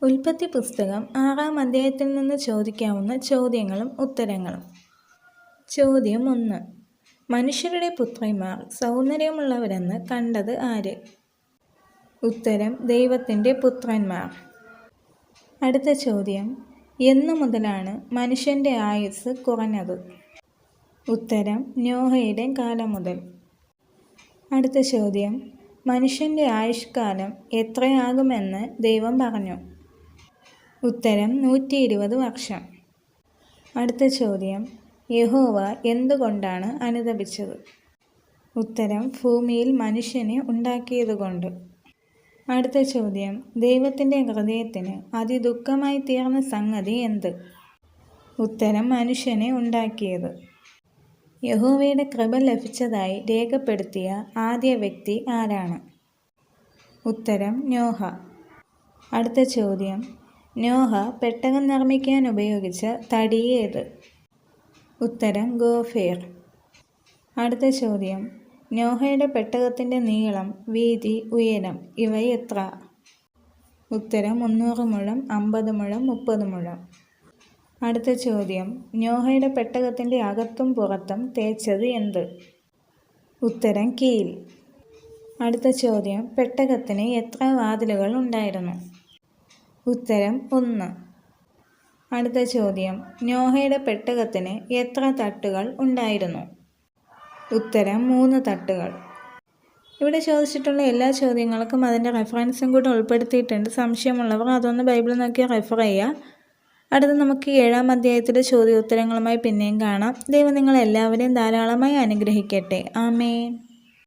ഉൽപ്പത്തി പുസ്തകം 6-ാം അധ്യായത്തിൽ നിന്ന് ചോദിക്കാവുന്ന ചോദ്യങ്ങളും ഉത്തരങ്ങളും. ചോദ്യം 1. മനുഷ്യരുടെ പുത്രിമാർ സൗന്ദര്യമുള്ളവരെന്ന് കണ്ടത് ആര്? ഉത്തരം ദൈവത്തിൻ്റെ പുത്രന്മാർ. അടുത്ത ചോദ്യം, എന്നു മുതലാണ് മനുഷ്യൻ്റെ ആയുസ്സ് കുറഞ്ഞത്? ഉത്തരം നോഹയുടെ കാലം മുതൽ. അടുത്ത ചോദ്യം, മനുഷ്യൻ്റെ ആയുഷ്കാലം എത്രയാകുമെന്ന് ദൈവം പറഞ്ഞു? ഉത്തരം 120 വർഷം. അടുത്ത ചോദ്യം, യഹോവ എന്തുകൊണ്ടാണ് അനുതപിച്ചത്? ഉത്തരം ഭൂമിയിൽ മനുഷ്യനെ ഉണ്ടാക്കിയതുകൊണ്ട്. അടുത്ത ചോദ്യം, ദൈവത്തിൻ്റെ ഹൃദയത്തിന് അതിദുഃഖമായി തീർന്ന സംഗതി എന്ത്? ഉത്തരം മനുഷ്യനെ ഉണ്ടാക്കിയത്. യഹോവയുടെ കൃപ ലഭിച്ചതായി രേഖപ്പെടുത്തിയ ആദ്യ വ്യക്തി ആരാണ്? ഉത്തരം നോഹ. അടുത്ത ചോദ്യം, നോഹ പെട്ടകം നിർമ്മിക്കാൻ ഉപയോഗിച്ച തടി ഏത്? ഉത്തരം ഗോഫേർ. അടുത്ത ചോദ്യം, നോഹയുടെ പെട്ടകത്തിൻ്റെ നീളം, വീതി, ഉയരം ഇവ എത്ര? ഉത്തരം 300 മുഴം, 50 മുഴം, 30 മുഴം. അടുത്ത ചോദ്യം, നോഹയുടെ പെട്ടകത്തിൻ്റെ അകത്തും പുറത്തും തേച്ചത് എന്ത്? ഉത്തരം കീൽ. അടുത്ത ചോദ്യം, പെട്ടകത്തിന് എത്ര വാതിലുകൾ ഉണ്ടായിരുന്നു? ഉത്തരം 1. അടുത്ത ചോദ്യം, നോഹയുടെ പെട്ടകത്തിന് എത്ര തട്ടുകൾ ഉണ്ടായിരുന്നു? ഉത്തരം 3 തട്ടുകൾ. ഇവിടെ ചോദിച്ചിട്ടുള്ള എല്ലാ ചോദ്യങ്ങൾക്കും അതിൻ്റെ റെഫറൻസും കൂടെ ഉൾപ്പെടുത്തിയിട്ടുണ്ട്. സംശയമുള്ളവർ അതൊന്ന് ബൈബിൾ നോക്കി റെഫർ ചെയ്യുക. അടുത്ത് നമുക്ക് 7-ാം അധ്യായത്തിലെ ചോദ്യോത്തരങ്ങളുമായി പിന്നെയും കാണാം. ദൈവം നിങ്ങളെല്ലാവരെയും ധാരാളമായി അനുഗ്രഹിക്കട്ടെ. ആമേൻ.